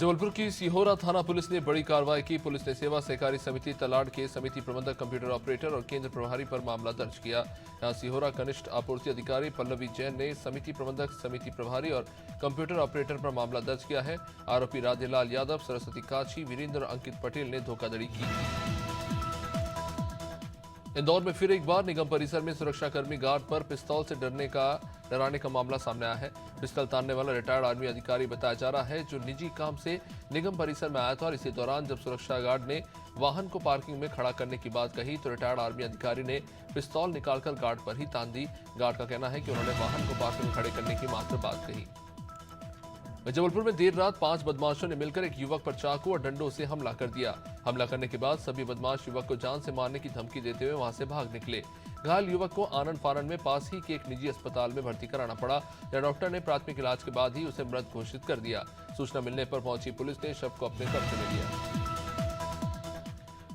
जबलपुर की सिहोरा थाना पुलिस ने बड़ी कार्रवाई की। पुलिस ने सेवा सहकारी समिति तलाड़ के समिति प्रबंधक, कंप्यूटर ऑपरेटर और केंद्र प्रभारी पर मामला दर्ज किया। यहां सिहोरा कनिष्ठ आपूर्ति अधिकारी पल्लवी जैन ने समिति प्रबंधक, समिति प्रभारी और कंप्यूटर ऑपरेटर पर मामला दर्ज किया है। आरोपी राधेलाल यादव, सरस्वती काछी, वीरेंद्र और अंकित पटेल ने धोखाधड़ी की। इंदौर में फिर एक बार निगम परिसर में सुरक्षाकर्मी गार्ड पर पिस्तौल से डराने का मामला सामने आया है। पिस्तौल तानने वाला रिटायर्ड आर्मी अधिकारी बताया जा रहा है, जो निजी काम से निगम परिसर में आया था और इसी दौरान जब सुरक्षा गार्ड ने वाहन को पार्किंग में खड़ा करने की बात कही तो रिटायर्ड आर्मी अधिकारी ने पिस्तौल निकालकर गार्ड पर ही तान दी। गार्ड का कहना है कि उन्होंने वाहन को पार्किंग में खड़े करने की मात्र बात कही। जबलपुर में देर रात 5 बदमाशों ने मिलकर एक युवक पर चाकू और डंडों से हमला कर दिया। हमला करने के बाद सभी बदमाश युवक को जान से मारने की धमकी देते हुए वहां से भाग निकले। घायल युवक को आनंद फानन में पास ही के एक निजी अस्पताल में भर्ती कराना पड़ा, जहां डॉक्टर ने प्राथमिक इलाज के बाद ही उसे मृत घोषित कर दिया। सूचना मिलने पर पहुंची पुलिस ने शव को अपने कब्जे में लिया।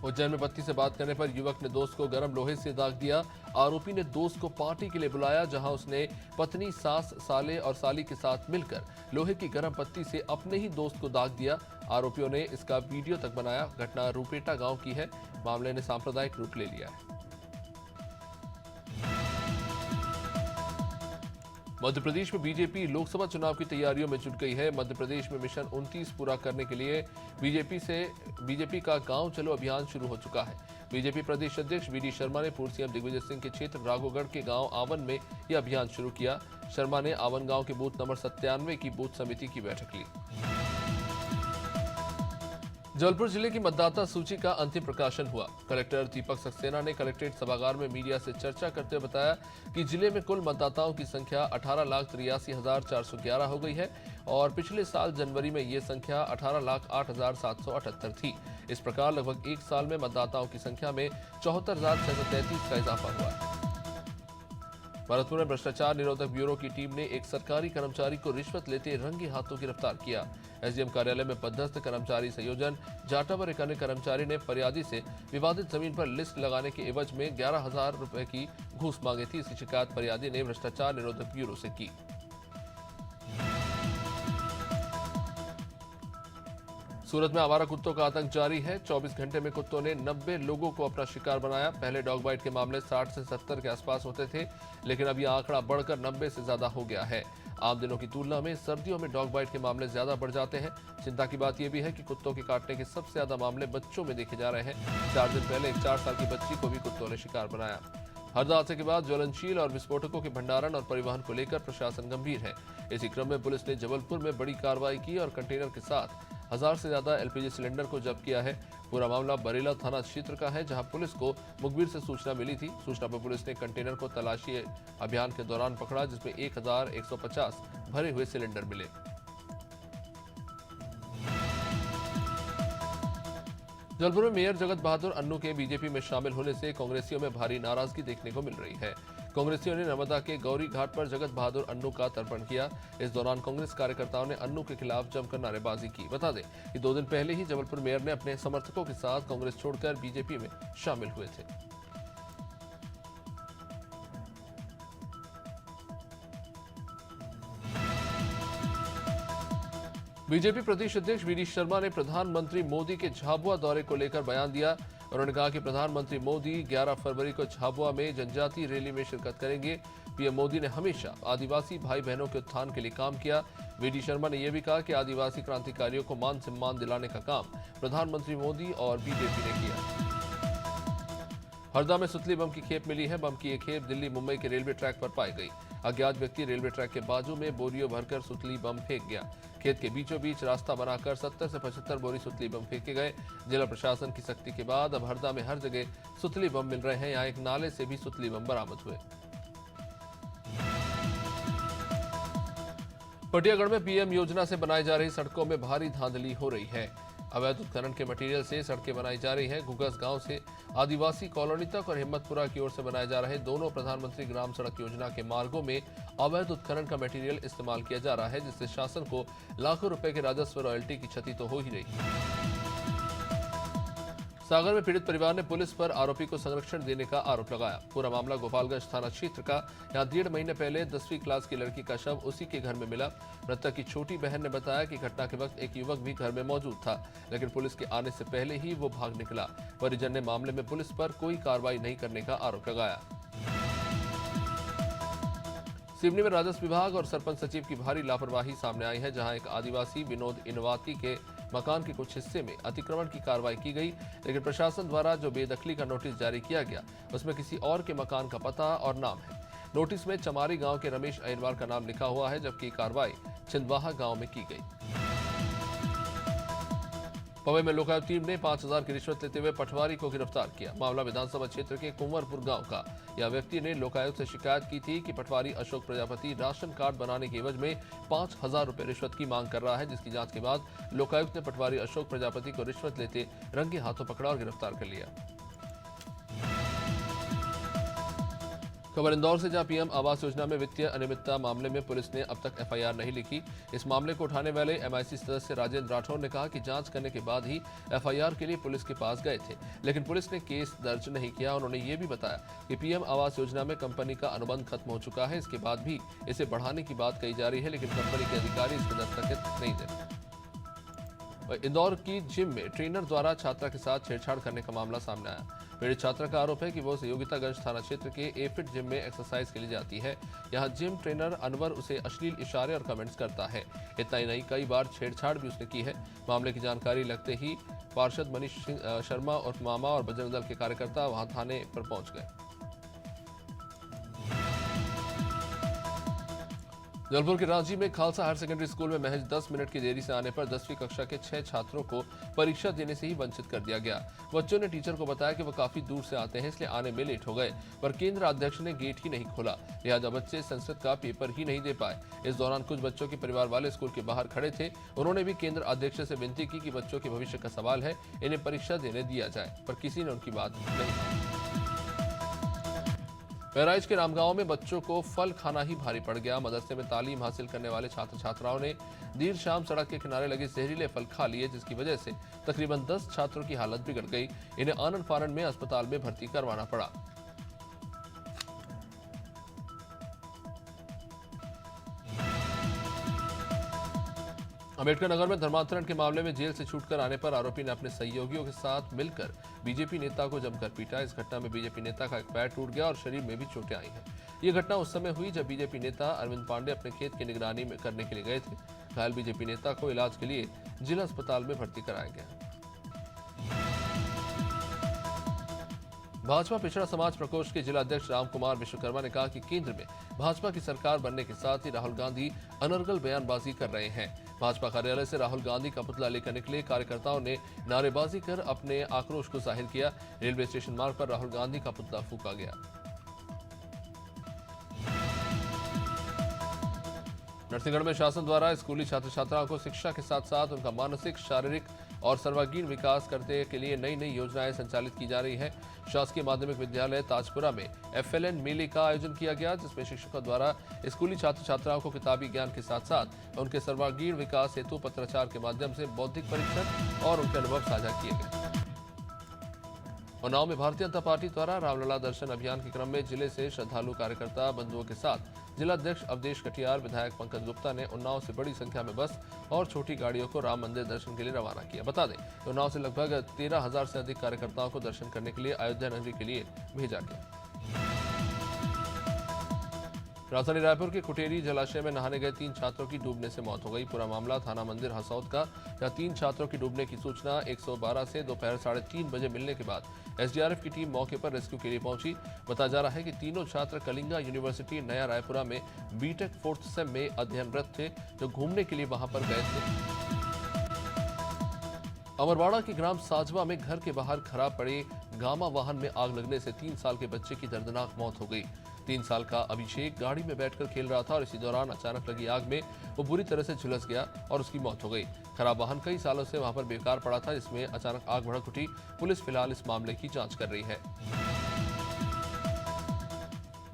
उज्जैन में बत्ती से बात करने पर युवक ने दोस्त को गर्म लोहे से दाग दिया। आरोपी ने दोस्त को पार्टी के लिए बुलाया, जहां उसने पत्नी, सास, साले और साली के साथ मिलकर लोहे की गर्म पत्ती से अपने ही दोस्त को दाग दिया। आरोपियों ने इसका वीडियो तक बनाया। घटना रूपेटा गांव की है। मामले ने सांप्रदायिक रूप ले लिया है। मध्य प्रदेश में बीजेपी लोकसभा चुनाव की तैयारियों में जुट गई है। मध्य प्रदेश में मिशन 29 पूरा करने के लिए बीजेपी का गांव चलो अभियान शुरू हो चुका है। बीजेपी प्रदेश अध्यक्ष वी डी शर्मा ने पूर्व सीएम दिग्विजय सिंह के क्षेत्र राघोगढ़ के गांव आवन में यह अभियान शुरू किया। शर्मा ने आवन गांव के बूथ नंबर 97 की बूथ समिति की बैठक ली। जबलपुर जिले की मतदाता सूची का अंतिम प्रकाशन हुआ। कलेक्टर दीपक सक्सेना ने कलेक्ट्रेट सभागार में मीडिया से चर्चा करते हुए बताया कि जिले में कुल मतदाताओं की संख्या 18,83,411 हो गई है और पिछले साल जनवरी में ये संख्या 18,08,778 थी। इस प्रकार लगभग एक साल में मतदाताओं की संख्या में 74,633 का इजाफा हुआ है। भरतपुर में भ्रष्टाचार निरोधक ब्यूरो की टीम ने एक सरकारी कर्मचारी को रिश्वत लेते रंगे हाथों गिरफ्तार किया। एसडीएम कार्यालय में पदस्थ कर्मचारी संयोजन जाटा पर एक अन्य कर्मचारी ने फरियादी से विवादित जमीन पर लिस्ट लगाने के एवज में 11,000 रुपए की घूस मांगी थी। इसकी शिकायत फरियादी ने भ्रष्टाचार निरोधक ब्यूरो से की। सूरत में आवारा कुत्तों का आतंक जारी है। 24 घंटे में कुत्तों ने 90 लोगों को अपना शिकार बनाया। पहले डॉग बाइट के मामले 60 से 70 के आसपास होते थे, लेकिन अब यह आंकड़ा बढ़कर 90 से ज्यादा हो गया है। आम दिनों की तुलना में सर्दियों में डॉग बाइट के मामले ज्यादा बढ़ जाते हैं। चिंता की बात यह भी है कि कुत्तों के काटने के सबसे ज्यादा मामले बच्चों में देखे जा रहे हैं। 4 दिन पहले एक 4 साल की बच्ची को भी कुत्तों ने शिकार बनाया। हरदा हादसे के बाद ज्वलनशील और विस्फोटकों के भंडारण और परिवहन को लेकर प्रशासन गंभीर है। इसी क्रम में पुलिस ने जबलपुर में बड़ी कार्रवाई की और कंटेनर के साथ 1000 से ज्यादा एलपीजी सिलेंडर को जब्त किया है। पूरा मामला बरेला थाना क्षेत्र का है, जहां पुलिस को मुखबिर से सूचना मिली थी। सूचना पर पुलिस ने कंटेनर को तलाशी अभियान के दौरान पकड़ा, जिसमें 1150 भरे हुए सिलेंडर मिले। जबलपुर में मेयर जगत बहादुर अन्नू के बीजेपी में शामिल होने से कांग्रेसियों में भारी नाराजगी देखने को मिल रही है। कांग्रेसियों ने नर्मदा के गौरी घाट पर जगत बहादुर अन्नू का तर्पण किया। इस दौरान कांग्रेस कार्यकर्ताओं ने अन्नू के खिलाफ जमकर नारेबाजी की। बता दें कि 2 दिन पहले ही जबलपुर मेयर ने अपने समर्थकों के साथ कांग्रेस छोड़कर बीजेपी में शामिल हुए थे। बीजेपी प्रदेश अध्यक्ष वी डी शर्मा ने प्रधानमंत्री मोदी के झाबुआ दौरे को लेकर बयान दिया। उन्होंने कहा कि प्रधानमंत्री मोदी 11 फरवरी को झाबुआ में जनजातीय रैली में शिरकत करेंगे। पीएम मोदी ने हमेशा आदिवासी भाई बहनों के उत्थान के लिए काम किया। वी डी शर्मा ने यह भी कहा कि आदिवासी क्रांतिकारियों को मान सम्मान दिलाने का काम प्रधानमंत्री मोदी और बीजेपी ने किया। हरदा में सुतली बम की खेप मिली है। बम की एक खेप दिल्ली मुंबई के रेलवे ट्रैक पर पाई गई। अज्ञात व्यक्ति रेलवे ट्रैक के बाजू में बोरियों भरकर सुतली बम फेंक गया। खेत के बीचों बीच रास्ता बनाकर 70 से 75 बोरी सुतली बम फेंके गए। जिला प्रशासन की सख्ती के बाद अब हरदा में हर जगह सुतली बम मिल रहे हैं। यहाँ एक नाले से भी सुतली बम बरामद हुए। पटियागढ़ में पीएम योजना से बनाई जा रही सड़कों में भारी धांधली हो रही है। अवैध उत्खनन के मटेरियल से सड़कें बनाई जा रही हैं। घुगस गांव से आदिवासी कॉलोनी तक और हिम्मतपुरा की ओर से बनाए जा रहे दोनों प्रधानमंत्री ग्राम सड़क योजना के मार्गों में अवैध उत्खनन का मटेरियल इस्तेमाल किया जा रहा है, जिससे शासन को लाखों रुपए के राजस्व रॉयल्टी की क्षति तो हो ही रही है। सागर में पीड़ित परिवार ने पुलिस पर आरोपी को संरक्षण देने का आरोप लगाया। पूरा मामला गोपालगंज थाना क्षेत्र का। यहां 1.5 महीने पहले 10वीं क्लास की लड़की का शव उसी के घर में मिला। मृतक की छोटी बहन ने बताया कि घटना के वक्त एक युवक भी घर में मौजूद था, लेकिन पुलिस के आने से पहले ही वो भाग निकला। परिजन ने मामले में पुलिस पर कोई कार्रवाई नहीं करने का आरोप लगाया। सिवनी में राजस्व विभाग और सरपंच सचिव की भारी लापरवाही सामने आई है, जहां एक आदिवासी विनोद इनवाती के मकान के कुछ हिस्से में अतिक्रमण की कार्रवाई की गई, लेकिन प्रशासन द्वारा जो बेदखली का नोटिस जारी किया गया उसमें किसी और के मकान का पता और नाम है। नोटिस में चमारी गांव के रमेश अहिरवार का नाम लिखा हुआ है, जबकि कार्रवाई छिंदवाहा गांव में की गई। पवई में लोकायुक्त टीम ने 5,000 की रिश्वत लेते हुए पटवारी को गिरफ्तार किया। मामला विधानसभा क्षेत्र के कुंवरपुर गांव का। यह व्यक्ति ने लोकायुक्त से शिकायत की थी कि पटवारी अशोक प्रजापति राशन कार्ड बनाने के एवज में 5,000 रुपए रिश्वत की मांग कर रहा है, जिसकी जांच के बाद लोकायुक्त ने पटवारी अशोक प्रजापति को रिश्वत लेते रंगे हाथों पकड़ा और गिरफ्तार कर लिया। खबर इंदौर से, जहां पीएम आवास योजना में वित्तीय अनियमितता मामले में पुलिस ने अब तक एफआईआर नहीं लिखी। इस मामले को उठाने वाले एमआईसी सदस्य राजेंद्र राठौर ने कहा कि जांच करने के बाद ही एफआईआर के लिए पुलिस के पास गए थे, लेकिन पुलिस ने केस दर्ज नहीं किया। उन्होंने ये भी बताया कि पीएम आवास योजना में कंपनी का अनुबंध खत्म हो चुका है, इसके बाद भी इसे बढ़ाने की बात कही जा रही है, लेकिन कंपनी के अधिकारी इस पर दस्तखत नहीं दे। इंदौर की जिम में ट्रेनर द्वारा छात्रा के साथ छेड़छाड़ करने का मामला सामने आया। पीड़ित छात्रा का आरोप है कि वो योगितागंज थाना क्षेत्र के एफिट जिम में एक्सरसाइज के लिए जाती है। यहां जिम ट्रेनर अनवर उसे अश्लील इशारे और कमेंट्स करता है। इतना ही नहीं, कई बार छेड़छाड़ भी उसने की है। मामले की जानकारी लगते ही पार्षद मनीष शर्मा और मामा और बजरंग दल के कार्यकर्ता वहां थाने पर पहुंच गए। जबलपुर के रांची में खालसा हायर सेकेंडरी स्कूल में महज 10 मिनट की देरी से आने पर 10वीं कक्षा के 6 छात्रों को परीक्षा देने से ही वंचित कर दिया गया। बच्चों ने टीचर को बताया कि वो काफी दूर से आते हैं, इसलिए आने में लेट हो गए, पर केंद्र अध्यक्ष ने गेट ही नहीं खोला, लिहाजा बच्चे संस्कृत का पेपर ही नहीं दे पाए। इस दौरान कुछ बच्चों के परिवार वाले स्कूल के बाहर खड़े थे। उन्होंने भी केंद्र अध्यक्ष से विनती की कि बच्चों के भविष्य का सवाल है, इन्हें परीक्षा देने दिया जाए, पर किसी ने उनकी बात नहीं मानी। बहराइच के रामगांव में बच्चों को फल खाना ही भारी पड़ गया। मदरसे में तालीम हासिल करने वाले छात्र छात्राओं ने देर शाम सड़क के किनारे लगे जहरीले फल खा लिए, जिसकी वजह से तकरीबन 10 छात्रों की हालत बिगड़ गई। इन्हें आनन फानन में अस्पताल में भर्ती करवाना पड़ा। अम्बेडकर नगर में धर्मांतरण के मामले में जेल से छूटकर आने पर आरोपी ने अपने सहयोगियों के साथ मिलकर बीजेपी नेता को जमकर पीटा। इस घटना में बीजेपी नेता का एक पैर टूट गया और शरीर में भी चोटें आई हैं। ये घटना उस समय हुई जब बीजेपी नेता अरविंद पांडे अपने खेत की निगरानी करने के लिए गए थे। घायल बीजेपी नेता को इलाज के लिए जिला अस्पताल में भर्ती कराया गया। भाजपा पिछड़ा समाज प्रकोष्ठ के जिला अध्यक्ष रामकुमार विश्वकर्मा ने कहा कि केंद्र में भाजपा की सरकार बनने के साथ ही राहुल गांधी अनर्गल बयानबाजी कर रहे हैं। भाजपा कार्यालय से राहुल गांधी का पुतला लेकर निकले कार्यकर्ताओं ने नारेबाजी कर अपने आक्रोश को जाहिर किया। रेलवे स्टेशन मार्ग पर राहुल गांधी का पुतला फूंका गया। नरसिंहगढ़ में शासन द्वारा स्कूली छात्र छात्राओं को शिक्षा के साथ साथ उनका मानसिक, शारीरिक और सर्वांगीण विकास करने के लिए नई नई योजनाएं संचालित की जा रही है। शासकीय माध्यमिक विद्यालय ताजपुरा में एफएलएन मेले का आयोजन किया गया, जिसमें शिक्षकों द्वारा स्कूली छात्र छात्राओं को किताबी ज्ञान के साथ साथ उनके सर्वांगीण विकास हेतु पत्राचार के माध्यम से बौद्धिक परीक्षण और उनके अनुभव साझा किए गए। उन्नाव में भारतीय जनता पार्टी द्वारा रामलला दर्शन अभियान के क्रम में जिले से श्रद्धालु कार्यकर्ता बंधुओं के साथ जिला अध्यक्ष अवधेश कटियार, विधायक पंकज गुप्ता ने उन्नाव से बड़ी संख्या में बस और छोटी गाड़ियों को राम मंदिर दर्शन के लिए रवाना किया। बता दें, उन्नाव से लगभग 13,000 से अधिक कार्यकर्ताओं को दर्शन करने के लिए अयोध्या नगरी के लिए भेजा गया। राजधानी रायपुर के कुटेरी जलाशय में नहाने गए 3 छात्रों की डूबने से मौत हो गई। पूरा मामला थाना मंदिर हसौद का, जहां 3 छात्रों की डूबने की सूचना 112 से दोपहर 3:30 बजे मिलने के बाद एसडीआरएफ की टीम मौके पर रेस्क्यू के लिए पहुंची। बताया जा रहा है कि तीनों छात्र कलिंगा यूनिवर्सिटी नया रायपुरा में बीटेक 4th सेम में अध्ययनरत थे, जो घूमने के लिए वहां पर गए थे। अमरवाड़ा के ग्राम साजवा में घर के बाहर खराब पड़े गामा वाहन में आग लगने से 3 साल के बच्चे की दर्दनाक मौत हो गई। 3 साल का अभिषेक गाड़ी में बैठकर खेल रहा था और इसी दौरान अचानक लगी आग में वो बुरी तरह से झुलस गया और उसकी मौत हो गई। खराब वाहन कई सालों से वहां पर बेकार पड़ा था, जिसमें अचानक आग भड़क उठी। पुलिस फिलहाल इस मामले की जांच कर रही है।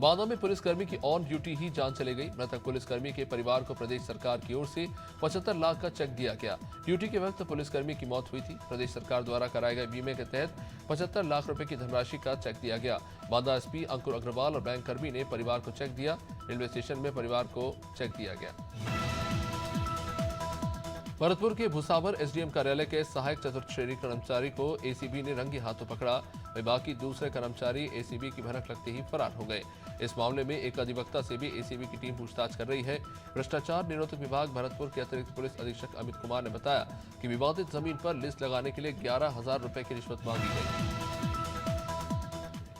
बांदा में पुलिसकर्मी की ऑन ड्यूटी ही जान चली गई। मृतक पुलिसकर्मी के परिवार को प्रदेश सरकार की ओर से 75 लाख का चेक दिया गया। ड्यूटी के वक्त पुलिसकर्मी की मौत हुई थी। प्रदेश सरकार द्वारा कराए गए बीमे के तहत 75 लाख रुपए की धनराशि का चेक दिया गया। बांदा एसपी अंकुर अग्रवाल और बैंककर्मी ने परिवार को चेक दिया। रेलवे स्टेशन में परिवार को चेक दिया गया। भरतपुर के भुसावर एसडीएम कार्यालय के सहायक चतुर्थ श्रेणी कर्मचारी को एसीबी ने रंगे हाथों पकड़ा। विभाग की दूसरे कर्मचारी एसीबी की भनक लगते ही फरार हो गए। इस मामले में एक अधिवक्ता से भी एसीबी की टीम पूछताछ कर रही है। भ्रष्टाचार निरोधक विभाग भरतपुर के अतिरिक्त पुलिस अधीक्षक अमित कुमार ने बताया कि विवादित जमीन पर लिस्ट लगाने के लिए 11,000 रुपए की रिश्वत मांगी गई।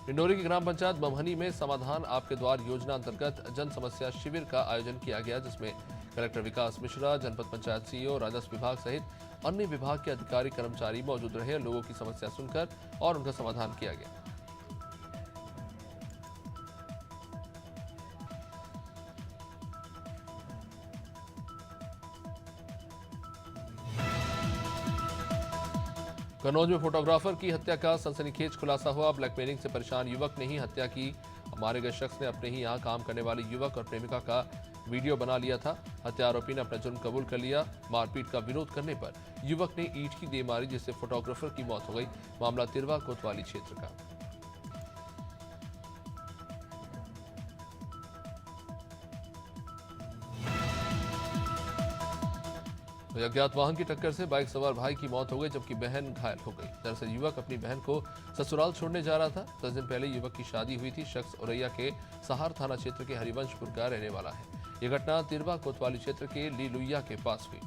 डिंडोरी की ग्राम पंचायत बमहनी में समाधान आपके द्वार योजना अंतर्गत जन समस्या शिविर का आयोजन किया गया, जिसमें कलेक्टर विकास मिश्रा, जनपद पंचायत सीईओ, राजस्व विभाग सहित अन्य विभाग के अधिकारी कर्मचारी मौजूद रहे। लोगों की समस्या सुनकर और उनका समाधान किया गया। कन्नौज में फोटोग्राफर की हत्या का सनसनीखेज खुलासा हुआ। ब्लैकमेलिंग से परेशान युवक ने ही हत्या की। मारे गए शख्स ने अपने ही यहां काम करने वाले युवक और प्रेमिका का वीडियो बना लिया था। हत्या आरोपी ने अपना जुर्म कबूल कर लिया। मारपीट का विरोध करने पर युवक ने ईंट की दे मारी, जिससे फोटोग्राफर की मौत हो गई। मामला तिरवा कोतवाली क्षेत्र का। अज्ञात वाहन की टक्कर से बाइक सवार भाई की मौत हो गई, जबकि बहन घायल हो गई। दरअसल युवक अपनी बहन को ससुराल छोड़ने जा रहा था। 10 दिन पहले युवक की शादी हुई थी। शख्स औरैया के सहार थाना क्षेत्र के हरिवंशपुर का रहने वाला है। यह घटना तिरवा कोतवाली क्षेत्र के लीलुइया के पास हुई।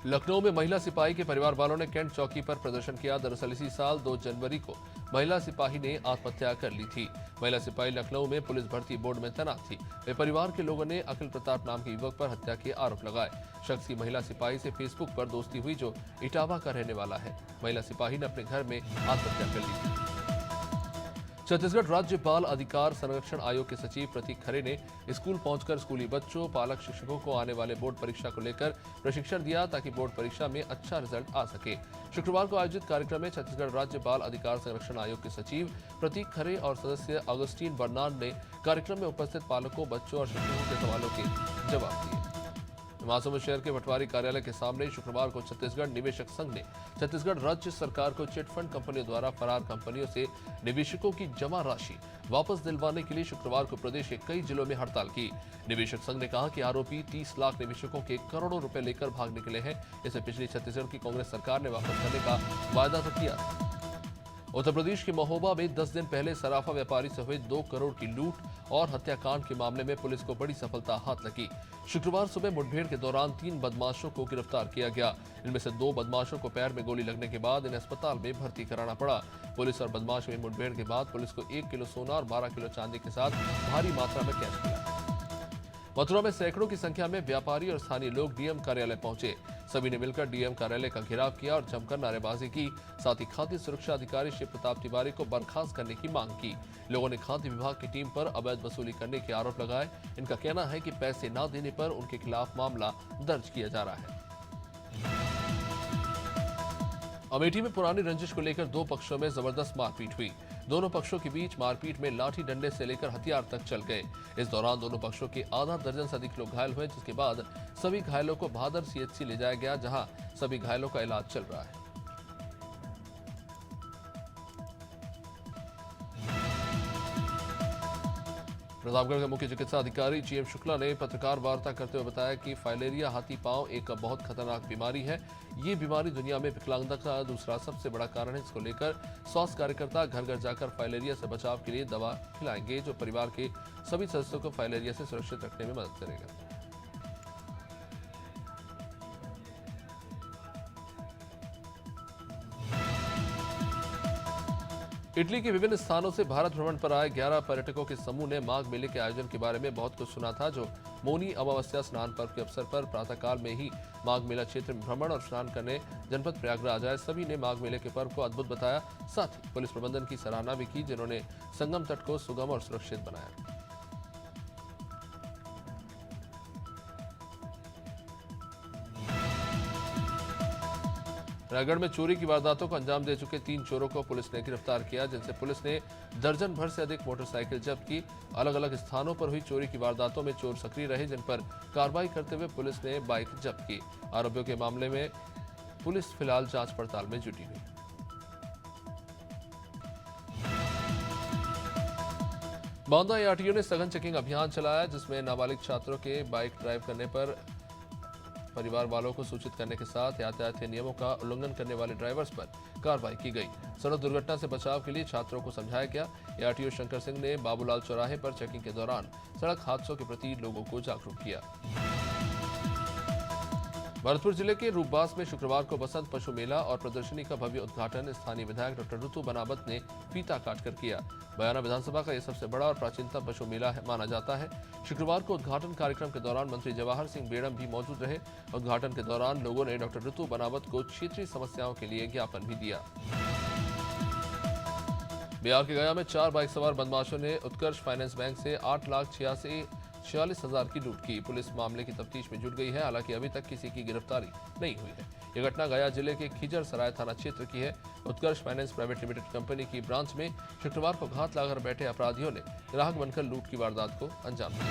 लखनऊ में महिला सिपाही के परिवार वालों ने कैंट चौकी पर प्रदर्शन किया। दरअसल इसी साल 2 जनवरी को महिला सिपाही ने आत्महत्या कर ली थी। महिला सिपाही लखनऊ में पुलिस भर्ती बोर्ड में तैनात थी। वे परिवार के लोगों ने अखिल प्रताप नाम के युवक पर हत्या के आरोप लगाए। शख्स की महिला सिपाही से फेसबुक पर दोस्ती हुई, जो इटावा का रहने वाला है। महिला सिपाही ने अपने घर में आत्महत्या कर ली थी। छत्तीसगढ़ राज्य बाल अधिकार संरक्षण आयोग के सचिव प्रतीक खरे ने स्कूल पहुंचकर स्कूली बच्चों, पालक, शिक्षकों को आने वाले बोर्ड परीक्षा को लेकर प्रशिक्षण दिया, ताकि बोर्ड परीक्षा में अच्छा रिजल्ट आ सके। शुक्रवार को आयोजित कार्यक्रम में छत्तीसगढ़ राज्य बाल अधिकार संरक्षण आयोग के सचिव प्रतीक खरे और सदस्य अगस्टीन बर्नार्ड ने कार्यक्रम में उपस्थित पालकों, बच्चों और शिक्षकों के सवालों के जवाब दिए। महासमुंद शहर के पटवारी कार्यालय के सामने शुक्रवार को छत्तीसगढ़ निवेशक संघ ने छत्तीसगढ़ राज्य सरकार को चिटफंड कंपनियों द्वारा फरार कंपनियों से निवेशकों की जमा राशि वापस दिलवाने के लिए शुक्रवार को प्रदेश के कई जिलों में हड़ताल की। निवेशक संघ ने कहा कि आरोपी 30 लाख निवेशकों के करोड़ों रुपए लेकर भाग निकले हैं। इसे पिछली छत्तीसगढ़ की कांग्रेस सरकार ने वापस करने का वायदा तो किया था। उत्तर प्रदेश के महोबा में 10 दिन पहले सराफा व्यापारी से हुए 2 करोड़ की लूट और हत्याकांड के मामले में पुलिस को बड़ी सफलता हाथ लगी। शुक्रवार सुबह मुठभेड़ के दौरान 3 बदमाशों को गिरफ्तार किया गया। इनमें से 2 बदमाशों को पैर में गोली लगने के बाद इन्हें अस्पताल में भर्ती कराना पड़ा। पुलिस और बदमाश में मुठभेड़ के बाद पुलिस को 1 किलो सोना और 12 किलो चांदी के साथ भारी मात्रा में कैश मिला। मथुरा में सैकड़ों की संख्या में व्यापारी और स्थानीय लोग डीएम कार्यालय पहुंचे। सभी ने मिलकर डीएम कार्यालय का घेराव किया और जमकर नारेबाजी की। साथ ही खाद्य सुरक्षा अधिकारी शिव प्रताप तिवारी को बर्खास्त करने की मांग की। लोगों ने खाद्य विभाग की टीम पर अवैध वसूली करने के आरोप लगाए। इनका कहना है कि पैसे न देने पर उनके खिलाफ मामला दर्ज किया जा रहा है। अमेठी में पुरानी रंजिश को लेकर 2 पक्षों में जबरदस्त मारपीट हुई। दोनों पक्षों के बीच मारपीट में लाठी डंडे से लेकर हथियार तक चल गए। इस दौरान दोनों पक्षों के आधा दर्जन से अधिक लोग घायल हुए, जिसके बाद सभी घायलों को भादर सीएचसी ले जाया गया, जहां सभी घायलों का इलाज चल रहा है। प्रतापगढ़ के मुख्य चिकित्सा अधिकारी जीएम शुक्ला ने पत्रकार वार्ता करते हुए बताया कि फाइलेरिया हाथी पांव एक बहुत खतरनाक बीमारी है। ये बीमारी दुनिया में विकलांगता का दूसरा सबसे बड़ा कारण है। इसको लेकर स्वास्थ्य कार्यकर्ता घर घर जाकर फाइलेरिया से बचाव के लिए दवा खिलाएंगे, जो परिवार के सभी सदस्यों को फाइलेरिया से सुरक्षित रखने में मदद करेगा। इटली के विभिन्न स्थानों से भारत भ्रमण पर आए 11 पर्यटकों के समूह ने माघ मेले के आयोजन के बारे में बहुत कुछ सुना था। जो मौनी अमावस्या स्नान पर्व के अवसर पर प्रातःकाल में ही माघ मेला क्षेत्र में भ्रमण और स्नान करने जनपद प्रयागराज आए। सभी ने माघ मेले के पर्व को अद्भुत बताया। साथ ही पुलिस प्रबंधन की सराहना भी की, जिन्होंने संगम तट को सुगम और सुरक्षित बनाया। रायगढ़ में चोरी की वारदातों को अंजाम दे चुके 3 चोरों को पुलिस ने गिरफ्तार किया, जिनसे पुलिस ने दर्जन भर से अधिक मोटरसाइकिल जब्त की। अलग अलग स्थानों पर हुई चोरी की वारदातों में चोर सक्रिय रहे, जिन पर कार्रवाई करते हुए पुलिस ने बाइक जब्त की। आरोपियों के मामले में पुलिस फिलहाल जांच पड़ताल में जुटी हुई। बांदा एआरटीओ ने सघन चेकिंग अभियान चलाया, जिसमें नाबालिग छात्रों के बाइक ड्राइव करने पर परिवार वालों को सूचित करने के साथ यातायात के नियमों का उल्लंघन करने वाले ड्राइवर्स पर कार्रवाई की गई। सड़क दुर्घटना से बचाव के लिए छात्रों को समझाया गया। एआरटीओ शंकर सिंह ने बाबूलाल चौराहे पर चेकिंग के दौरान सड़क हादसों के प्रति लोगों को जागरूक किया। भरतपुर जिले के रूपबास में शुक्रवार को बसंत पशु मेला और प्रदर्शनी का भव्य उद्घाटन स्थानीय विधायक डॉक्टर ऋतु बनावत ने फीता काटकर किया। बयाना विधानसभा का यह सबसे बड़ा और प्राचीनतम पशु मेला माना जाता है। शुक्रवार को उद्घाटन कार्यक्रम के दौरान मंत्री जवाहर सिंह बेड़म भी मौजूद रहे। उद्घाटन के दौरान लोगों ने डॉक्टर ऋतु बनावत को क्षेत्रीय समस्याओं के लिए ज्ञापन भी दिया। बिहार के गया में 4 बाइक सवार बदमाशों ने उत्कर्ष फाइनेंस बैंक से 8,46,000 की लूट की। पुलिस मामले की तफ्तीश में जुट गई है, हालांकि अभी तक किसी की गिरफ्तारी नहीं हुई है। यह घटना गया जिले के खिजर सराय थाना क्षेत्र की है। उत्कर्ष फाइनेंस प्राइवेट लिमिटेड कंपनी की ब्रांच में शुक्रवार को घात लगाकर बैठे अपराधियों ने ग्राहक बनकर लूट की वारदात को अंजाम दिया।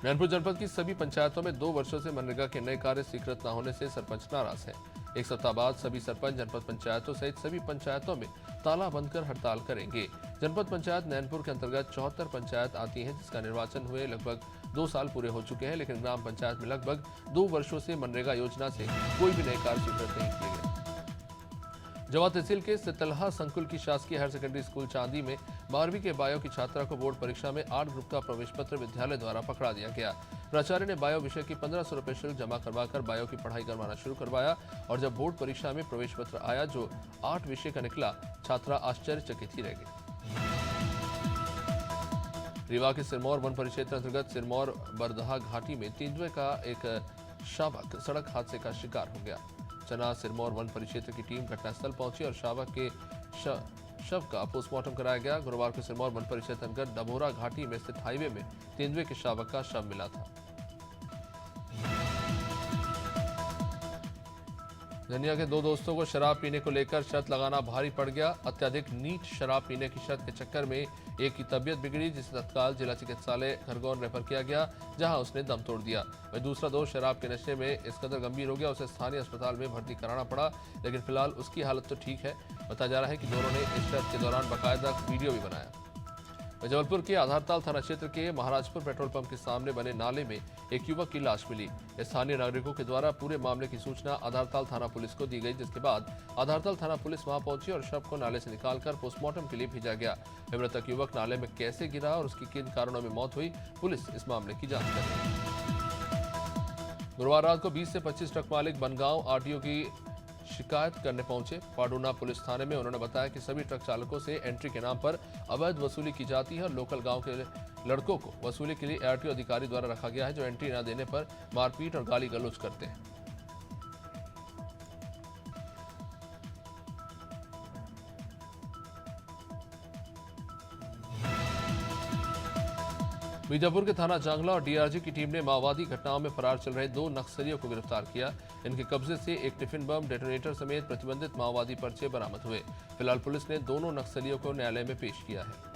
नैनपुर जनपद की सभी पंचायतों में 2 वर्षों से मनरेगा के नए कार्य स्वीकृत न होने से सरपंच नाराज हैं। एक सप्ताह बाद सभी सरपंच जनपद पंचायतों सहित सभी पंचायतों में ताला बंद कर हड़ताल करेंगे। जनपद पंचायत नैनपुर के अंतर्गत 74 पंचायत आती हैं, जिसका निर्वाचन हुए लगभग 2 साल पूरे हो चुके हैं, लेकिन ग्राम पंचायत में लगभग 2 वर्षों से मनरेगा योजना से कोई भी नए कार्य स्वीकृत नहीं किए गए। जवा तहसील के सितलहा संकुल की शासकीय हायर सेकेंडरी स्कूल चांदी में 12वीं के बायो की छात्रा को बोर्ड परीक्षा में 8 ग्रुप का प्रवेश पत्र विद्यालय द्वारा पकड़ा दिया गया। प्राचार्य ने बायो विषय की 1500 रुपये शुल्क जमा करवाकर बायो की पढ़ाई करवाना शुरू करवाया और जब बोर्ड परीक्षा में प्रवेश पत्र आया जो 8 विषय का निकला, छात्रा आश्चर्यचकित ही रह गई। रीवा के सिरमौर वन परिक्षेत्र अंतर्गत सिरमौर बरदहा घाटी में तेंदुए का एक शावक सड़क हादसे का शिकार हो गया। चना सिरमौर वन परिक्षेत्र की टीम घटनास्थल पहुंची और शावक के शव का पोस्टमार्टम कराया गया। गुरुवार को सिरमौर वन परिक्षेत्र अंतर्गत डभोरा घाटी में स्थित हाईवे में तेंदुए के शावक का शव मिला था। धनिया के 2 दोस्तों को शराब पीने को लेकर शर्त लगाना भारी पड़ गया। अत्यधिक नीच शराब पीने की शर्त के चक्कर में एक की तबीयत बिगड़ी, जिसे तत्काल जिला चिकित्सालय खरगोन रेफर किया गया, जहां उसने दम तोड़ दिया। वहीं दूसरा दोस्त शराब के नशे में इस कदर गंभीर हो गया, उसे स्थानीय अस्पताल में भर्ती कराना पड़ा, लेकिन फिलहाल उसकी हालत तो ठीक है। बताया जा रहा है कि दोनों ने इस शर्त के दौरान बाकायदा वीडियो भी बनाया। जबलपुर के आधारताल थाना क्षेत्र के महाराजपुर पेट्रोल पंप के सामने बने नाले में एक युवक की लाश मिली। स्थानीय नागरिकों के द्वारा पूरे मामले की सूचना आधारताल थाना पुलिस को दी गई, जिसके बाद आधारताल थाना पुलिस वहां पहुंची और शव को नाले से निकालकर पोस्टमार्टम के लिए भेजा गया। मृतक युवक नाले में कैसे गिरा और उसकी किन कारणों में मौत हुई, पुलिस इस मामले की जांच कर रही है। गुरुवार रात को 20 से 25 ट्रक मालिक बनगांव आरटीओ की शिकायत करने पहुंचे। पाडूना पुलिस थाने में उन्होंने बताया कि सभी ट्रक चालकों से एंट्री के नाम पर अवैध वसूली की जाती है और लोकल गांव के लड़कों को वसूली के लिए आरटीओ अधिकारी द्वारा रखा गया है, जो एंट्री न देने पर मारपीट और गाली गलौज करते हैं। बीजापुर के थाना जांगला और डीआरजी की टीम ने माओवादी घटनाओं में फरार चल रहे 2 नक्सलियों को गिरफ्तार किया। इनके कब्जे से एक टिफिन बम, डेटोनेटर समेत प्रतिबंधित माओवादी पर्चे बरामद हुए। फिलहाल पुलिस ने दोनों नक्सलियों को न्यायालय में पेश किया है।